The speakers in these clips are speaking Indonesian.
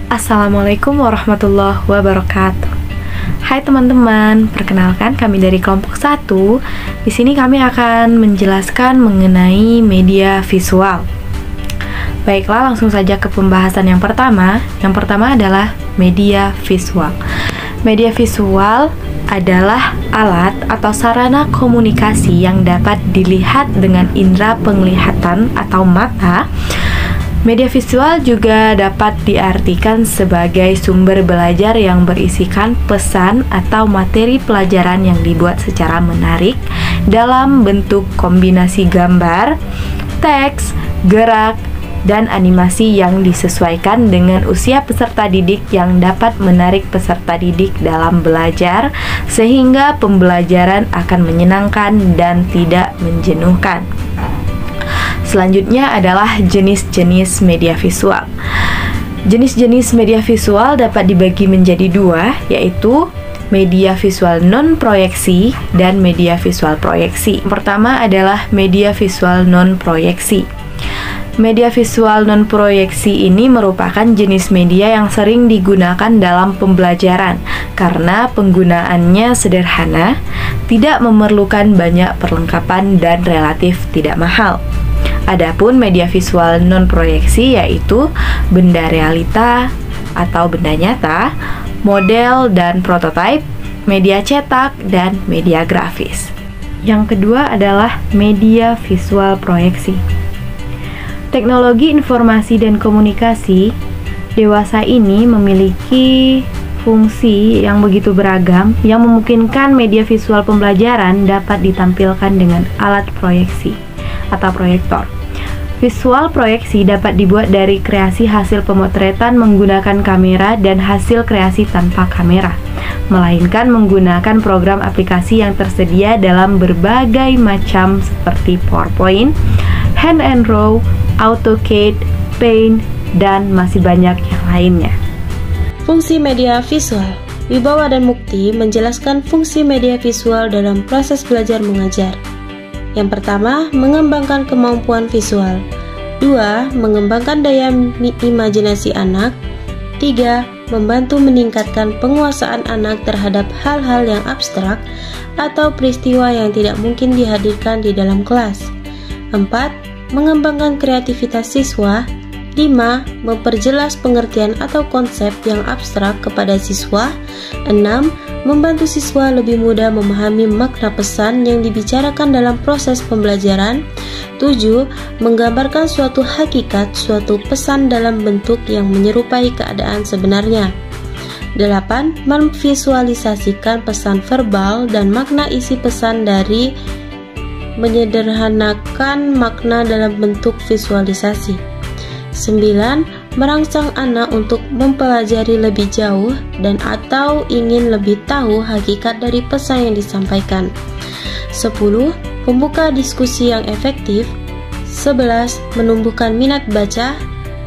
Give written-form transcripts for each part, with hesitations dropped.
Assalamualaikum warahmatullahi wabarakatuh. Hai teman-teman, perkenalkan kami dari kelompok 1. Di sini kami akan menjelaskan mengenai media visual. Baiklah, langsung saja ke pembahasan yang pertama. Yang pertama adalah media visual. Media visual adalah alat atau sarana komunikasi yang dapat dilihat dengan indera penglihatan atau mata. Media visual juga dapat diartikan sebagai sumber belajar yang berisikan pesan atau materi pelajaran yang dibuat secara menarik dalam bentuk kombinasi gambar, teks, gerak, dan animasi yang disesuaikan dengan usia peserta didik yang dapat menarik peserta didik dalam belajar sehingga pembelajaran akan menyenangkan dan tidak menjenuhkan. Selanjutnya adalah jenis-jenis media visual. Jenis-jenis media visual dapat dibagi menjadi dua, yaitu media visual non-proyeksi dan media visual proyeksi. Pertama adalah media visual non-proyeksi. Media visual non-proyeksi ini merupakan jenis media yang sering digunakan dalam pembelajaran karena penggunaannya sederhana, tidak memerlukan banyak perlengkapan dan relatif tidak mahal. Adapun media visual non-proyeksi yaitu benda realita atau benda nyata, model dan prototipe, media cetak, dan media grafis. Yang kedua adalah media visual proyeksi. Teknologi informasi dan komunikasi dewasa ini memiliki fungsi yang begitu beragam yang memungkinkan media visual pembelajaran dapat ditampilkan dengan alat proyeksi atau proyektor. Visual proyeksi dapat dibuat dari kreasi hasil pemotretan menggunakan kamera dan hasil kreasi tanpa kamera, melainkan menggunakan program aplikasi yang tersedia dalam berbagai macam seperti PowerPoint, Hand and Draw, AutoCAD, Paint, dan masih banyak yang lainnya. Fungsi media visual. Wibawa dan Mukti menjelaskan fungsi media visual dalam proses belajar mengajar. Yang pertama, mengembangkan kemampuan visual. 2. Mengembangkan daya imajinasi anak. 3. Membantu meningkatkan penguasaan anak terhadap hal-hal yang abstrak atau peristiwa yang tidak mungkin dihadirkan di dalam kelas. 4. Mengembangkan kreativitas siswa. 5. Memperjelas pengertian atau konsep yang abstrak kepada siswa. 6. Membantu siswa lebih mudah memahami makna pesan yang dibicarakan dalam proses pembelajaran. 7. Menggambarkan suatu hakikat, suatu pesan dalam bentuk yang menyerupai keadaan sebenarnya. 8. Memvisualisasikan pesan verbal dan makna isi pesan dari menyederhanakan makna dalam bentuk visualisasi. 9. Merangsang anak untuk mempelajari lebih jauh dan atau ingin lebih tahu hakikat dari pesan yang disampaikan. 10. Membuka diskusi yang efektif. 11. Menumbuhkan minat baca.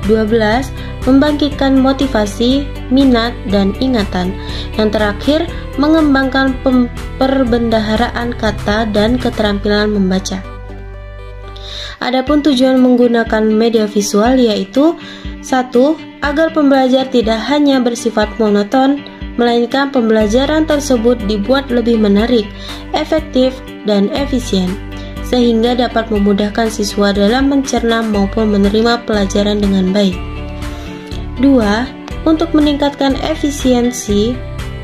12. Membangkitkan motivasi, minat, dan ingatan. Yang terakhir, mengembangkan perbendaharaan kata dan keterampilan membaca. Adapun tujuan menggunakan media visual yaitu 1. Agar pembelajar tidak hanya bersifat monoton, melainkan pembelajaran tersebut dibuat lebih menarik, efektif, dan efisien, sehingga dapat memudahkan siswa dalam mencerna maupun menerima pelajaran dengan baik. 2. Untuk meningkatkan efisiensi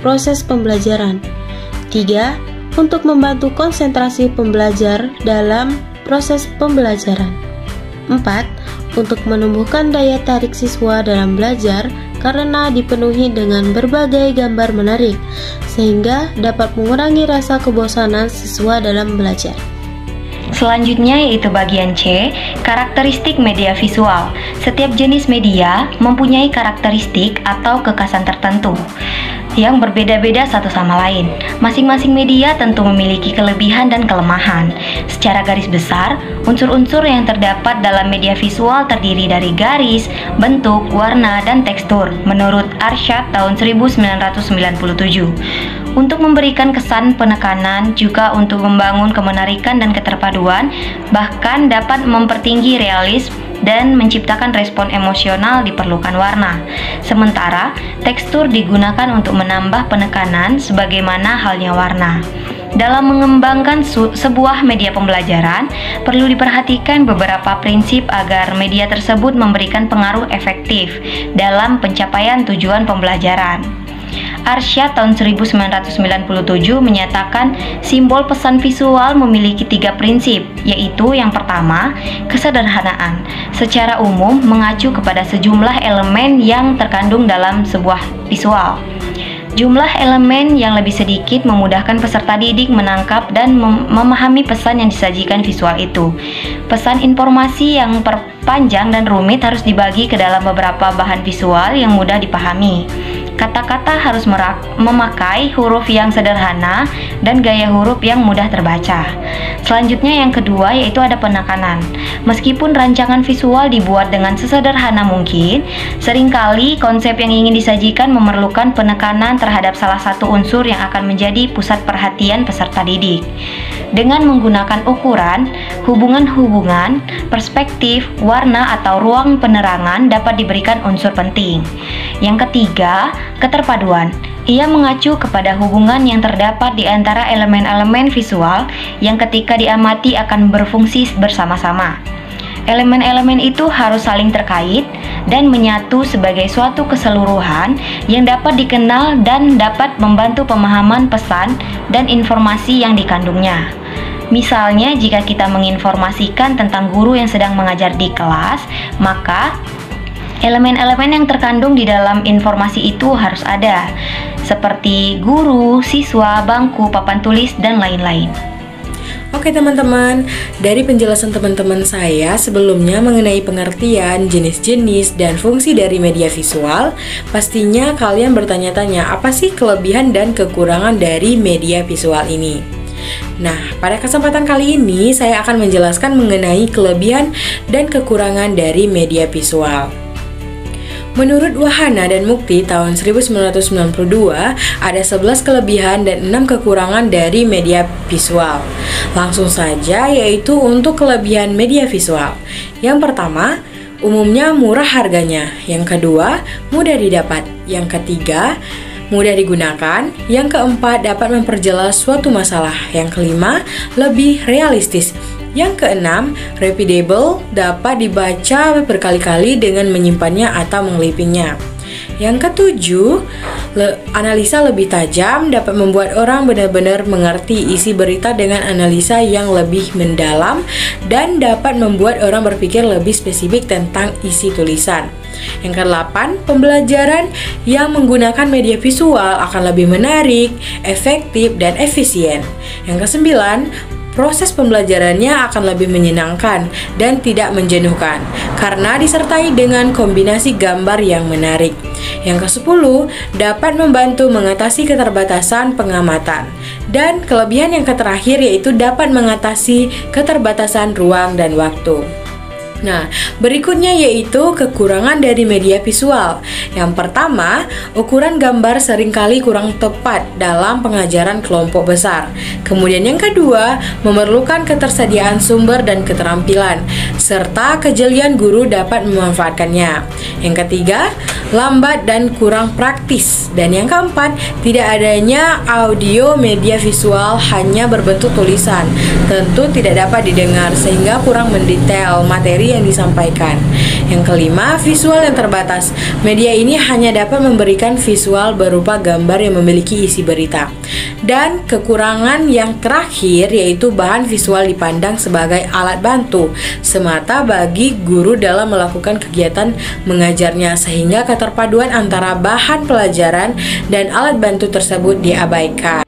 proses pembelajaran. 3. Untuk membantu konsentrasi pembelajar dalam proses pembelajaran. 4. Untuk menumbuhkan daya tarik siswa dalam belajar karena dipenuhi dengan berbagai gambar menarik, sehingga dapat mengurangi rasa kebosanan siswa dalam belajar. Selanjutnya yaitu bagian C, karakteristik media visual. Setiap jenis media mempunyai karakteristik atau kekhasan tertentu yang berbeda-beda satu sama lain. Masing-masing media tentu memiliki kelebihan dan kelemahan. Secara garis besar, unsur-unsur yang terdapat dalam media visual terdiri dari garis, bentuk, warna, dan tekstur menurut Arsyad tahun 1997. Untuk memberikan kesan penekanan, juga untuk membangun kemenarikan dan keterpaduan, bahkan dapat mempertinggi realisme dan menciptakan respon emosional diperlukan warna. Sementara, tekstur digunakan untuk menambah penekanan sebagaimana halnya warna. Dalam mengembangkan sebuah media pembelajaran, perlu diperhatikan beberapa prinsip agar media tersebut memberikan pengaruh efektif dalam pencapaian tujuan pembelajaran. Arsyad tahun 1997 menyatakan simbol pesan visual memiliki 3 prinsip, yaitu yang pertama, kesederhanaan. Secara umum mengacu kepada sejumlah elemen yang terkandung dalam sebuah visual. Jumlah elemen yang lebih sedikit memudahkan peserta didik menangkap dan memahami pesan yang disajikan visual itu. Pesan informasi yang panjang dan rumit harus dibagi ke dalam beberapa bahan visual yang mudah dipahami. Kata-kata harus memakai huruf yang sederhana dan gaya huruf yang mudah terbaca. Selanjutnya yang kedua yaitu ada penekanan. Meskipun rancangan visual dibuat dengan sesederhana mungkin, seringkali konsep yang ingin disajikan memerlukan penekanan terhadap salah satu unsur yang akan menjadi pusat perhatian peserta didik. Dengan menggunakan ukuran, hubungan-hubungan, perspektif, warna atau ruang penerangan dapat diberikan unsur penting. Yang ketiga, keterpaduan. Ia mengacu kepada hubungan yang terdapat di antara elemen-elemen visual yang ketika diamati akan berfungsi bersama-sama. Elemen-elemen itu harus saling terkait dan menyatu sebagai suatu keseluruhan yang dapat dikenal dan dapat membantu pemahaman pesan dan informasi yang dikandungnya. Misalnya, jika kita menginformasikan tentang guru yang sedang mengajar di kelas, maka elemen-elemen yang terkandung di dalam informasi itu harus ada, seperti guru, siswa, bangku, papan tulis, dan lain-lain. Oke teman-teman, dari penjelasan teman-teman saya sebelumnya mengenai pengertian, jenis-jenis, dan fungsi dari media visual, pastinya kalian bertanya-tanya apa sih kelebihan dan kekurangan dari media visual ini. Nah, pada kesempatan kali ini saya akan menjelaskan mengenai kelebihan dan kekurangan dari media visual. Menurut Wahana dan Mukti tahun 1992, ada 11 kelebihan dan 6 kekurangan dari media visual. Langsung saja, yaitu untuk kelebihan media visual. Yang pertama, umumnya murah harganya. Yang kedua, mudah didapat. Yang ketiga, mudah digunakan. Yang keempat, dapat memperjelas suatu masalah. Yang kelima, lebih realistis. Yang keenam, repeatable, dapat dibaca berkali-kali dengan menyimpannya atau mengelipingnya. Yang ketujuh, analisa lebih tajam, dapat membuat orang benar-benar mengerti isi berita dengan analisa yang lebih mendalam dan dapat membuat orang berpikir lebih spesifik tentang isi tulisan. Yang kedelapan, pembelajaran yang menggunakan media visual akan lebih menarik, efektif, dan efisien. Yang kesembilan, proses pembelajarannya akan lebih menyenangkan dan tidak menjenuhkan karena disertai dengan kombinasi gambar yang menarik. Yang ke-10, dapat membantu mengatasi keterbatasan pengamatan. Dan kelebihan yang terakhir yaitu dapat mengatasi keterbatasan ruang dan waktu. Nah, berikutnya yaitu kekurangan dari media visual. Yang pertama, ukuran gambar seringkali kurang tepat dalam pengajaran kelompok besar. Kemudian yang kedua, memerlukan ketersediaan sumber dan keterampilan, serta kejelian guru dapat memanfaatkannya. Yang ketiga, lambat dan kurang praktis. Dan yang keempat, tidak adanya audio media visual, hanya berbentuk tulisan. Tentu tidak dapat didengar sehingga kurang mendetail materi yang disampaikan. Yang kelima, visual yang terbatas. Media ini hanya dapat memberikan visual berupa gambar yang memiliki isi berita. Dan kekurangan yang terakhir yaitu bahan visual dipandang sebagai alat bantu semata bagi guru dalam melakukan kegiatan mengajarnya, sehingga keterpaduan antara bahan pelajaran dan alat bantu tersebut diabaikan.